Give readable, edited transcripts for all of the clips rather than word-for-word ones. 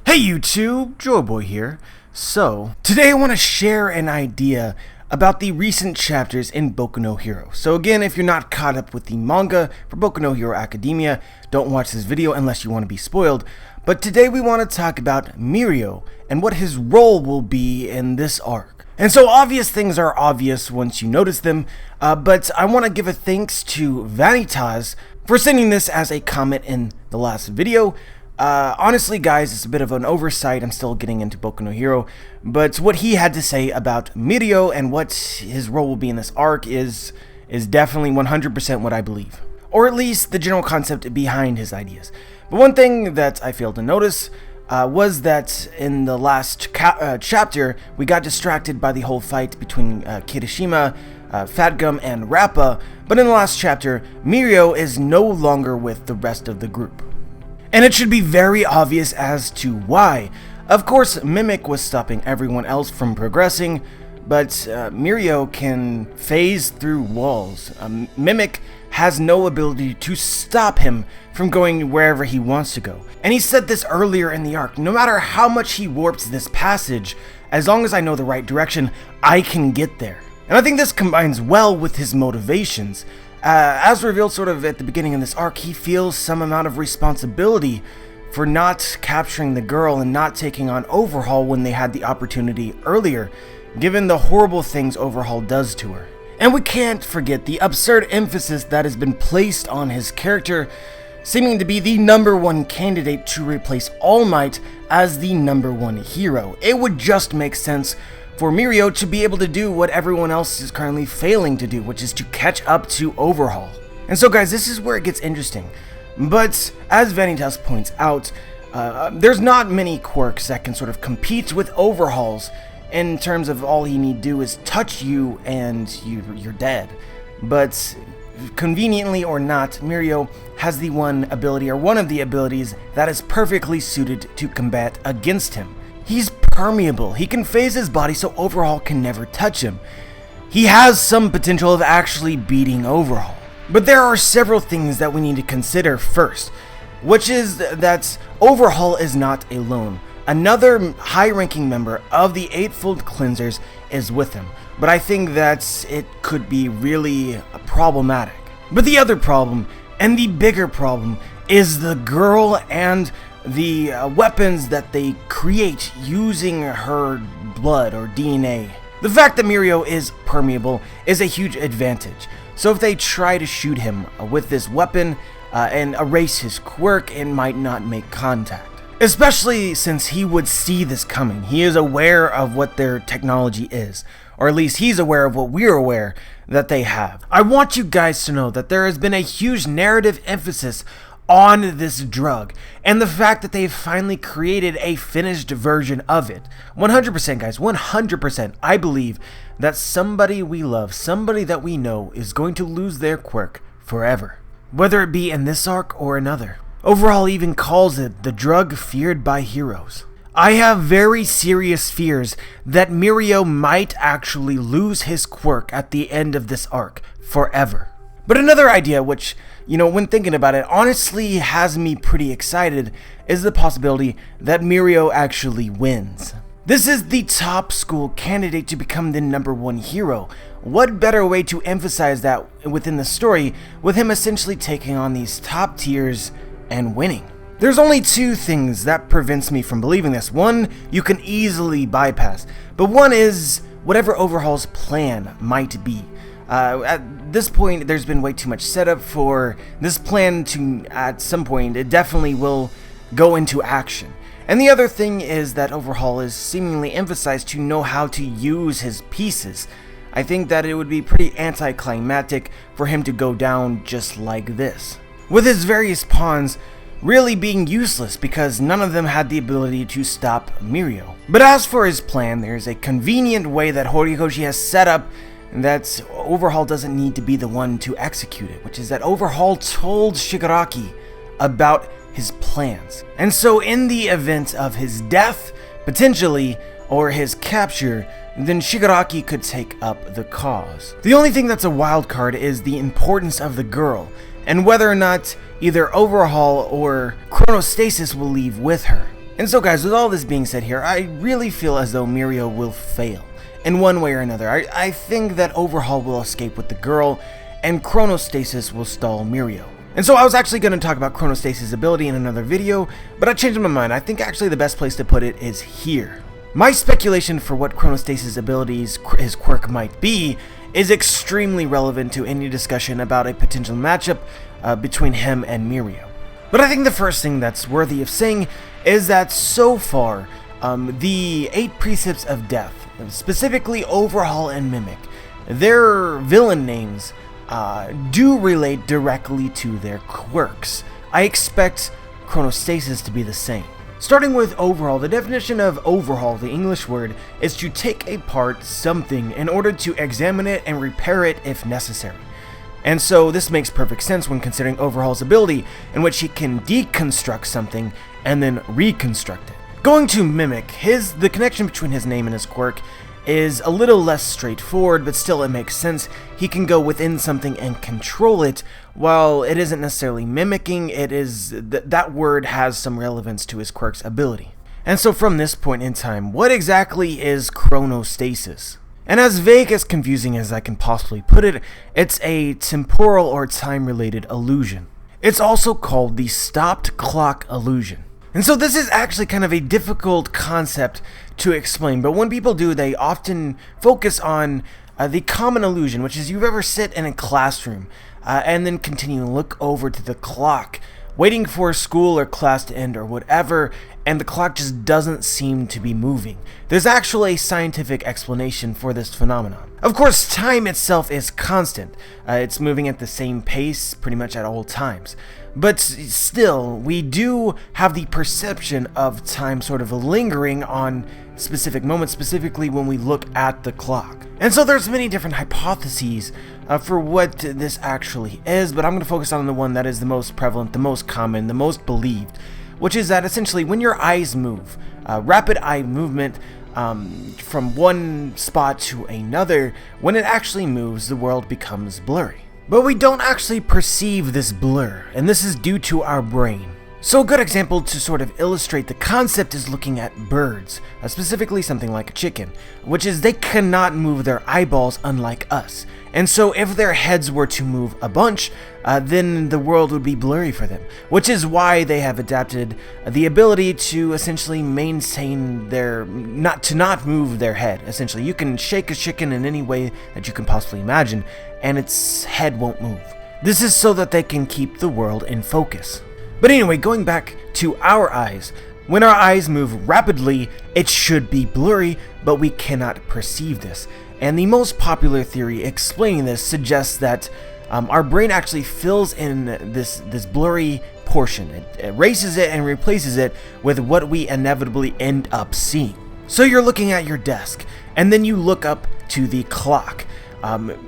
Hey YouTube, Joyboy here. So, today I want to share an idea about the recent chapters in Boku no Hero. So again, if you're not caught up with the manga for Boku no Hero Academia, don't watch this video unless you want to be spoiled. But today we want to talk about Mirio and what his role will be in this arc. And so obvious things are obvious once you notice them, but I want to give a thanks to FInalShiro for sending this as a comment in the last video. Honestly guys, it's a bit of an oversight. I'm still getting into Boku no Hero, but what he had to say about Mirio and what his role will be in this arc is definitely 100% what I believe, or at least the general concept behind his ideas. But one thing that I failed to notice was that in the last chapter we got distracted by the whole fight between Kirishima, Fatgum, and Rappa, but in the last chapter Mirio is no longer with the rest of the group. And it should be very obvious as to why. Of course, Mimic was stopping everyone else from progressing, but Mirio can phase through walls. Mimic has no ability to stop him from going wherever he wants to go. And he said this earlier in the arc, no matter how much he warps this passage, as long as I know the right direction, I can get there. And I think this combines well with his motivations. As revealed sort of at the beginning of this arc, he feels some amount of responsibility for not capturing the girl and not taking on Overhaul when they had the opportunity earlier, given the horrible things Overhaul does to her. And we can't forget the absurd emphasis that has been placed on his character, seeming to be the #1 candidate to replace All Might as the #1 hero. It would just make sense for Mirio to be able to do what everyone else is currently failing to do, which is to catch up to Overhaul. And so guys, this is where it gets interesting. But as FInalShiro points out, there's not many quirks that can sort of compete with Overhaul's in terms of all he need do is touch you and you're dead. But conveniently or not, Mirio has the one ability, or one of the abilities, that is perfectly suited to combat against him. He's permeable. He can phase his body so Overhaul can never touch him. He has some potential of actually beating Overhaul. But there are several things that we need to consider first, which is that Overhaul is not alone. Another high-ranking member of the Eightfold Cleansers is with him, but I think that it could be really problematic. But the other problem, and the bigger problem, is the girl and the weapons that they create using her blood or DNA. The fact that Mirio is permeable is a huge advantage. So if they try to shoot him with this weapon and erase his quirk, it might not make contact. Especially since he would see this coming. He is aware of what their technology is, or at least he's aware of what we're aware that they have. I want you guys to know that there has been a huge narrative emphasis on this drug, and the fact that they've finally created a finished version of it. 100% guys, 100%, I believe that somebody we love, somebody that we know, is going to lose their quirk forever. Whether it be in this arc or another. Overhaul even calls it the drug feared by heroes. I have very serious fears that Mirio might actually lose his quirk at the end of this arc forever. But another idea which, when thinking about it, honestly has me pretty excited is the possibility that Mirio actually wins. This is the top school candidate to become the #1 hero. What better way to emphasize that within the story with him essentially taking on these top tiers and winning? There's only two things that prevents me from believing this. One, you can easily bypass, but one is whatever Overhaul's plan might be. At this point, there's been way too much setup for this plan to, at some point, it definitely will go into action. And the other thing is that Overhaul is seemingly emphasized to know how to use his pieces. I think that it would be pretty anticlimactic for him to go down just like this, with his various pawns really being useless because none of them had the ability to stop Mirio. But as for his plan, there's a convenient way that Horikoshi has set up that Overhaul doesn't need to be the one to execute it, which is that Overhaul told Shigaraki about his plans. And so in the event of his death, potentially, or his capture, then Shigaraki could take up the cause. The only thing that's a wild card is the importance of the girl, and whether or not either Overhaul or Chronostasis will leave with her. And so guys, with all this being said here, I really feel as though Mirio will fail in one way or another. I think that Overhaul will escape with the girl, and Chronostasis will stall Mirio. And so I was actually going to talk about Chronostasis' ability in another video, but I changed my mind. I think actually the best place to put it is here. My speculation for what Chronostasis' abilities, his quirk, might be, is extremely relevant to any discussion about a potential matchup between him and Mirio. But I think the first thing that's worthy of saying is that so far, the 8 Precepts of Death, specifically Overhaul and Mimic, their villain names do relate directly to their quirks. I expect Chronostasis to be the same. Starting with Overhaul, the definition of Overhaul, the English word, is to take apart something in order to examine it and repair it if necessary. And so this makes perfect sense when considering Overhaul's ability, in which he can deconstruct something and then reconstruct it. Going to Mimic, the connection between his name and his quirk is a little less straightforward, but still it makes sense. He can go within something and control it. While it isn't necessarily mimicking, it is that word has some relevance to his quirk's ability. And so from this point in time, what exactly is Chronostasis? And as vague as confusing as I can possibly put it, it's a temporal or time-related illusion. It's also called the stopped clock illusion. And so this is actually kind of a difficult concept to explain, but when people do, they often focus on the common illusion, which is you've ever sit in a classroom and then continue to look over to the clock, waiting for school or class to end or whatever, and the clock just doesn't seem to be moving. There's actually a scientific explanation for this phenomenon. Of course, time itself is constant. It's moving at the same pace pretty much at all times. But still, we do have the perception of time sort of lingering on specific moments, specifically when we look at the clock. And so there's many different hypotheses for what this actually is, but I'm going to focus on the one that is the most prevalent, the most common, the most believed, which is that essentially when your eyes move, rapid eye movement from one spot to another, when it actually moves, the world becomes blurry. But we don't actually perceive this blur, and this is due to our brain. So a good example to sort of illustrate the concept is looking at birds, specifically something like a chicken, which is they cannot move their eyeballs unlike us. And so if their heads were to move a bunch, then the world would be blurry for them, which is why they have adapted the ability to essentially maintain not move their head. Essentially, you can shake a chicken in any way that you can possibly imagine, and its head won't move. This is so that they can keep the world in focus. But anyway, going back to our eyes, when our eyes move rapidly, it should be blurry, but we cannot perceive this. And the most popular theory explaining this suggests that our brain actually fills in this blurry portion. It erases it and replaces it with what we inevitably end up seeing. So you're looking at your desk, and then you look up to the clock.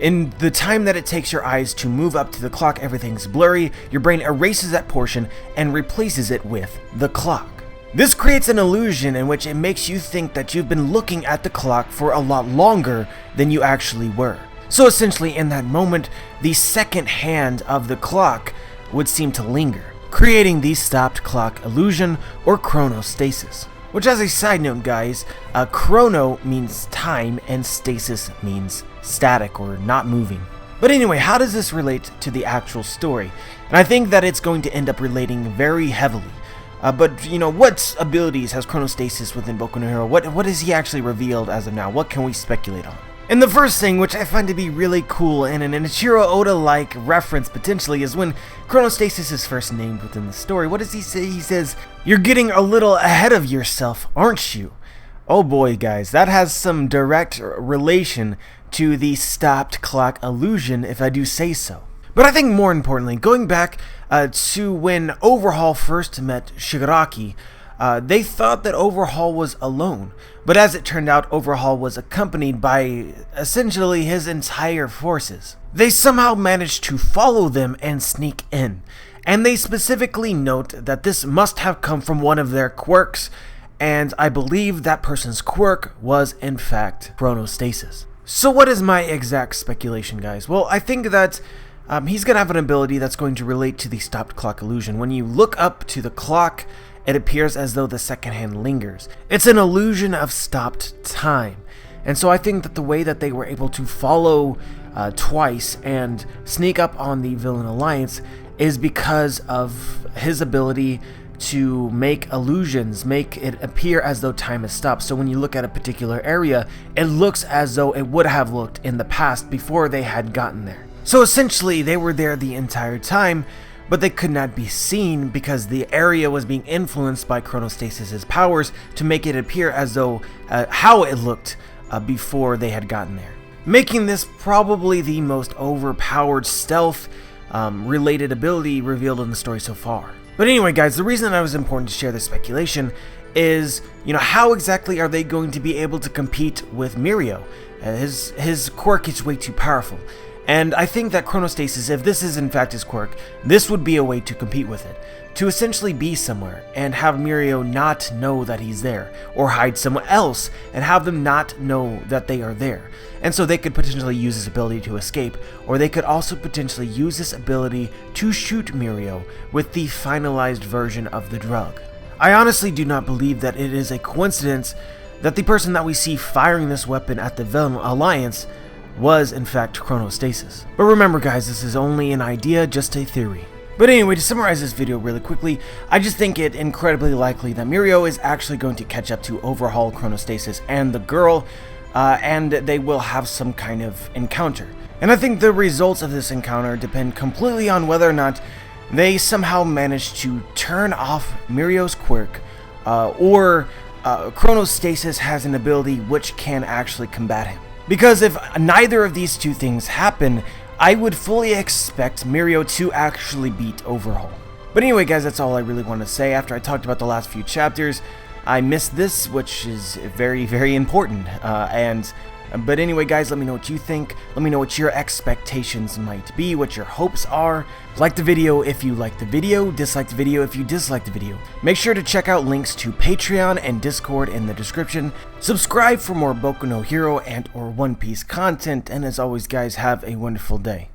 In the time that it takes your eyes to move up to the clock, everything's blurry. Your brain erases that portion and replaces it with the clock. This creates an illusion in which it makes you think that you've been looking at the clock for a lot longer than you actually were. So essentially, in that moment, the second hand of the clock would seem to linger, creating the stopped clock illusion or chronostasis. Which, as a side note, guys, chrono means time and stasis means static or not moving. But anyway, how does this relate to the actual story? And I think that it's going to end up relating very heavily. But, you know, what abilities has Chronostasis within Boku no Hero? What is he actually revealed as of now? What can we speculate on? And the first thing, which I find to be really cool and an Ichiro Oda-like reference potentially, is when Chronostasis is first named within the story. What does he say? He says, "You're getting a little ahead of yourself, aren't you?" Oh boy, guys, that has some direct relation to the stopped clock illusion, if I do say so. But I think more importantly, going back to when Overhaul first met Shigaraki, they thought that Overhaul was alone, but as it turned out, Overhaul was accompanied by essentially his entire forces. They somehow managed to follow them and sneak in, and they specifically note that this must have come from one of their quirks, and I believe that person's quirk was in fact Chronostasis. So what is my exact speculation, guys? Well, I think that he's going to have an ability that's going to relate to the stopped clock illusion. When you look up to the clock, it appears as though the second hand lingers. It's an illusion of stopped time. And so I think that the way that they were able to follow twice and sneak up on the villain alliance is because of his ability to make illusions, make it appear as though time has stopped. So when you look at a particular area, it looks as though it would have looked in the past before they had gotten there. So essentially, they were there the entire time, but they could not be seen because the area was being influenced by Chronostasis' powers to make it appear as though how it looked before they had gotten there. Making this probably the most overpowered stealth related ability revealed in the story so far. But anyway guys, the reason that it was important to share this speculation is, how exactly are they going to be able to compete with Mirio? His quirk is way too powerful. And I think that Chronostasis, if this is in fact his quirk, this would be a way to compete with it. To essentially be somewhere and have Mirio not know that he's there, or hide somewhere else and have them not know that they are there. And so they could potentially use this ability to escape, or they could also potentially use this ability to shoot Mirio with the finalized version of the drug. I honestly do not believe that it is a coincidence that the person that we see firing this weapon at the villain alliance was in fact Chronostasis. But remember guys, this is only an idea, just a theory. But anyway, to summarize this video really quickly, I just think it incredibly likely that Mirio is actually going to catch up to Overhaul, Chronostasis, and the girl, and they will have some kind of encounter. And I think the results of this encounter depend completely on whether or not they somehow manage to turn off Mirio's quirk, or Chronostasis has an ability which can actually combat him. Because if neither of these two things happen, I would fully expect Mirio to actually beat Overhaul. But anyway guys, that's all I really want to say. After I talked about the last few chapters, I missed this, which is very, very important. But anyway guys, let me know what you think. Let me know what your expectations might be, what your hopes are. Like the video if you like the video, dislike the video if you dislike the video. Make sure to check out links to Patreon and Discord in the description. Subscribe for more Boku no Hero and or One Piece content, and as always guys, have a wonderful day.